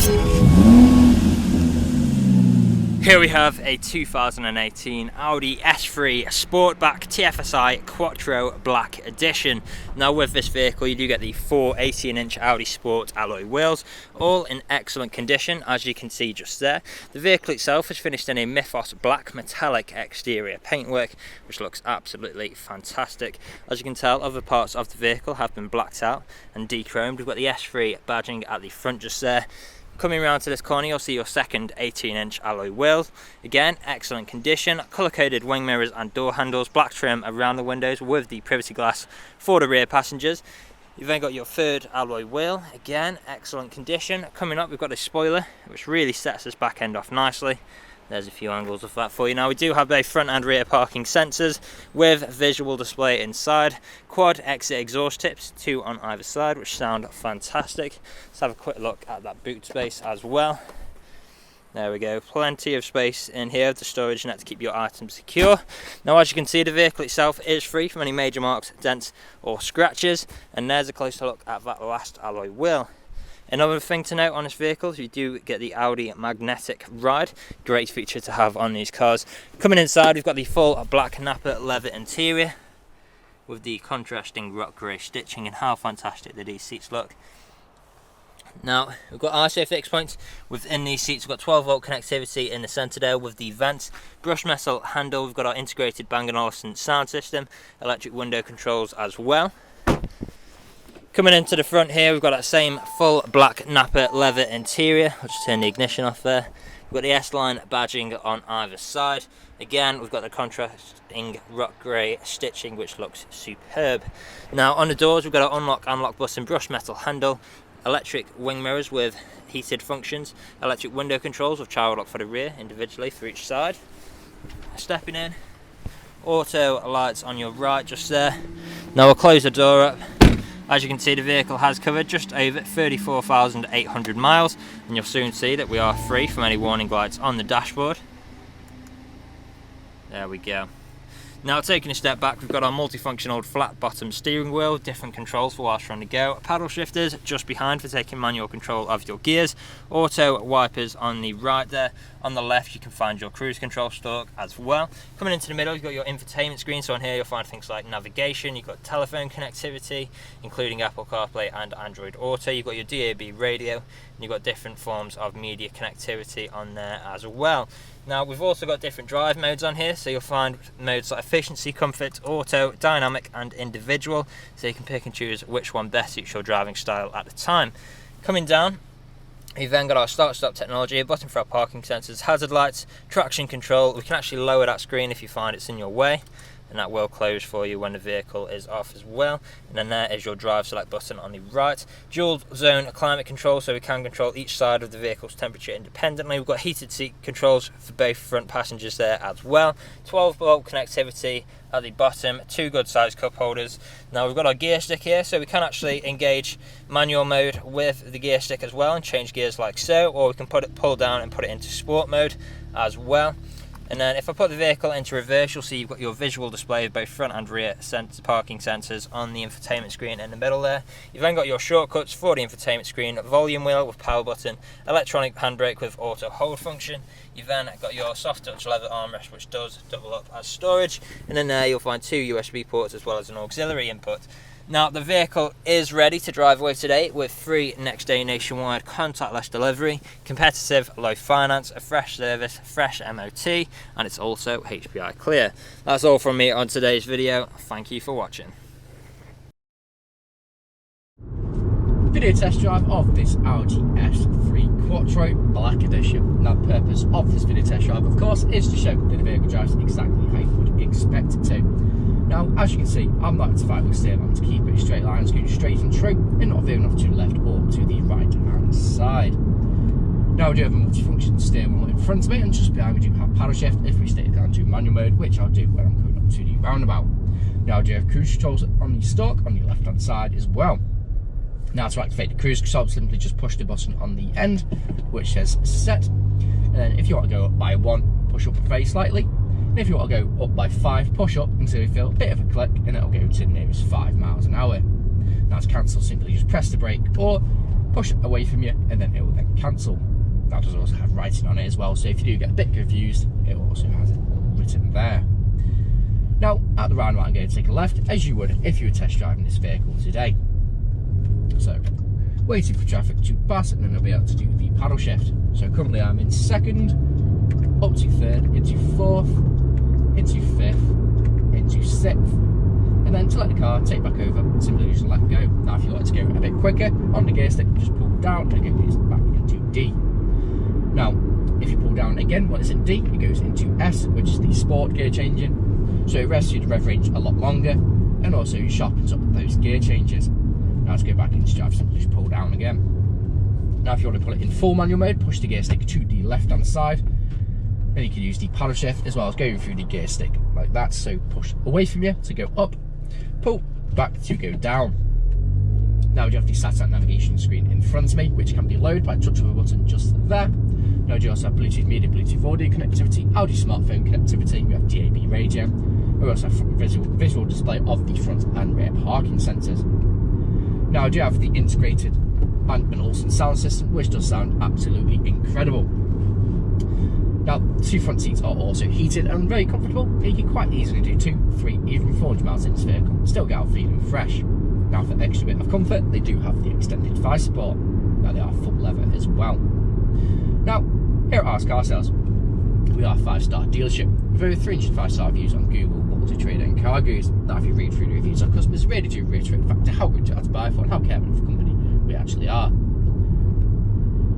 Here we have a 2018 Audi S3 Sportback TFSI Quattro Black Edition. Now with this vehicle you do get the 4 18-inch Audi Sport alloy wheels, all in excellent condition as you can see just there. The vehicle itself is finished in a Mythos black metallic exterior paintwork which looks absolutely fantastic. As you can tell, other parts of the vehicle have been blacked out and de-chromed. We've got the S3 badging at the front just there. Coming around to this corner, you'll see your second 18-inch alloy wheels. Again, excellent condition, colour-coded wing mirrors and door handles, black trim around the windows with the privacy glass for the rear passengers. You've then got your third alloy wheel, again, excellent condition. Coming up, we've got a spoiler, which really sets this back end off nicely. There's a few angles of that for you. Now we do have both front and rear parking sensors with visual display inside. Quad exit exhaust tips, 2 on either side, which sound fantastic. Let's have a quick look at that boot space as well. There we go, plenty of space in here, the storage net to keep your items secure. Now as you can see, the vehicle itself is free from any major marks, dents or scratches. And there's a closer look at that last alloy wheel. Another thing to note on this vehicle is you do get the Audi magnetic ride. Great feature to have on these cars. Coming inside, we've got the full black Napa leather interior with the contrasting rock grey stitching, and how fantastic do these seats look. Now we've got ISO fixed points within these seats. We've got 12-volt connectivity in the centre there with the vents, brushed metal handle. We've got our integrated Bang & Olufsen sound system, electric window controls as well. Coming into the front here, we've got that same full black Napa leather interior. I'll just turn the ignition off there. We've got the S-line badging on either side. Again, we've got the contrasting rock grey stitching, which looks superb. Now on the doors, we've got our unlock button, brushed metal handle, electric wing mirrors with heated functions, electric window controls with child lock for the rear, individually for each side. Stepping in, auto lights on your right just there. Now we'll close the door up. As you can see, the vehicle has covered just over 34,800 miles, and you'll soon see that we are free from any warning lights on the dashboard. There we go. Now taking a step back, we've got our multifunctional flat bottom steering wheel, different controls for whilst you're on the go, paddle shifters just behind for taking manual control of your gears, auto wipers on the right there. On the left you can find your cruise control stalk as well. Coming into the middle, you've got your infotainment screen, so on here you'll find things like navigation, you've got telephone connectivity including Apple CarPlay and Android Auto, you've got your DAB radio, and you've got different forms of media connectivity on there as well. Now we've also got different drive modes on here, so you'll find modes like efficiency, comfort, auto, dynamic and individual, so you can pick and choose which one best suits your driving style at the time. Coming down, we've then got our start-stop technology, a button for our parking sensors, hazard lights, traction control. We can actually lower that screen if you find it's in your way, and that will close for you when the vehicle is off as well. And then there is your drive select button on the right. Dual zone climate control, so we can control each side of the vehicle's temperature independently. We've got heated seat controls for both front passengers there as well. 12-volt connectivity at the bottom, 2 good sized cup holders. Now we've got our gear stick here, so we can actually engage manual mode with the gear stick as well and change gears like so, or we can pull down and put it into sport mode as well. And then if I put the vehicle into reverse, you'll see you've got your visual display of both front and rear parking sensors on the infotainment screen in the middle there. You've then got your shortcuts for the infotainment screen, volume wheel with power button, electronic handbrake with auto hold function. You've then got your soft touch leather armrest, which does double up as storage. And then there you'll find 2 USB ports as well as an auxiliary input. Now the vehicle is ready to drive away today with free next day nationwide contactless delivery, competitive low finance, a fresh service, fresh MOT, and it's also HPI clear. That's all from me on today's video. Thank you for watching. Video test drive of this Audi S3 Quattro Black Edition. Now the purpose of this video test drive of course is to show that the vehicle drives exactly how you would expect it to. Now, as you can see, I'm not to fight with steering wheel to keep it a straight line, it's going straight and true, and not veering off to the left or to the right hand side. Now we do have a multifunction steering wheel in front of it, and just behind we do have paddle shift if we stay down to manual mode, which I'll do when I'm going up to the roundabout. Now we do have cruise controls on the stalk on the left hand side as well. Now to activate the cruise control, simply just push the button on the end, which says set, and then if you want to go up by 1, push up very slightly. And if you want to go up by 5, push up until you feel a bit of a click, and it'll go to the nearest 5 miles an hour. Now to cancel, simply just press the brake, or push away from you, and then it will then cancel. That does also have writing on it as well, so if you do get a bit confused, it also has it written there. Now, at the roundabout, I'm going to take a left, as you would if you were test driving this vehicle today. So, waiting for traffic to pass, and then I'll be able to do the paddle shift. So currently I'm in second, up to third, into fourth, into fifth, into sixth, and then to let the car take back over, simply just let go. Now if you like to go a bit quicker, on the gear stick, just pull down and it goes back into D. Now, if you pull down again when it's in D, it goes into S, which is the sport gear changing. So it rests you the rev range a lot longer, and also sharpens up those gear changes. Now to go back into drive, simply just pull down again. Now if you want to put it in full manual mode, push the gear stick to the left hand side, and you can use the paddle shift as well as going through the gear stick like that. So push away from you to go up, pull back to go down. Now you have the sat-nav navigation screen in front of me, which can be lowered by touch of a button just there. Now you also have Bluetooth media, Bluetooth audio connectivity, Audi smartphone connectivity, we have DAB radio, we also have visual display of the front and rear parking sensors. Now I do have the integrated and an Olufsen sound system, which does sound absolutely incredible. Now, the two front seats are also heated and very comfortable. You can quite easily do 2, 3, even 400 miles in this vehicle and still get out feeling fresh. Now, for extra bit of comfort, they do have the extended thigh support. Now, they are full leather as well. Now, here at Ars Car Sales, we are a 5-star dealership with over 300 5-star reviews on Google, Autotrader and Cargoes. Now, if you read through the reviews, our customers really do reiterate the fact of how good you are to buy for and how careful of a company we actually are.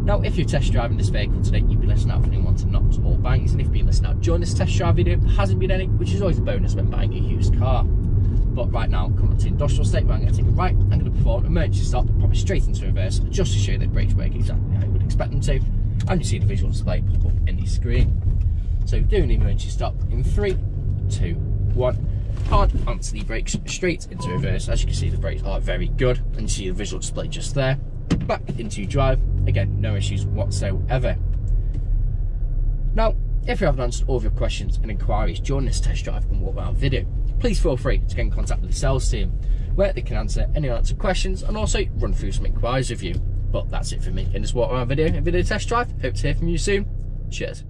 Now, if you're test driving this vehicle today, you'll be listening out for anyone to knocks or bangs, and if you've been listening out during this test drive video, there hasn't been any, which is always a bonus when buying a used car. But right now, I'm coming to industrial state where I'm going to take a right, I'm going to perform an emergency stop, probably straight into reverse, just to show the brakes work exactly how you would expect them to, and you see the visual display pop up in the screen. So doing the emergency stop in 3, 2, 1. Hard onto the brakes, straight into reverse. As you can see, the brakes are very good, and you see the visual display just there. Back into drive, again, no issues whatsoever. Now, if you haven't answered all of your questions and inquiries during this test drive and walk around video, please feel free to get in contact with the sales team, where they can answer any unanswered questions and also run through some inquiries with you. But that's it for me in this walk around video and video test drive. Hope to hear from you soon. Cheers.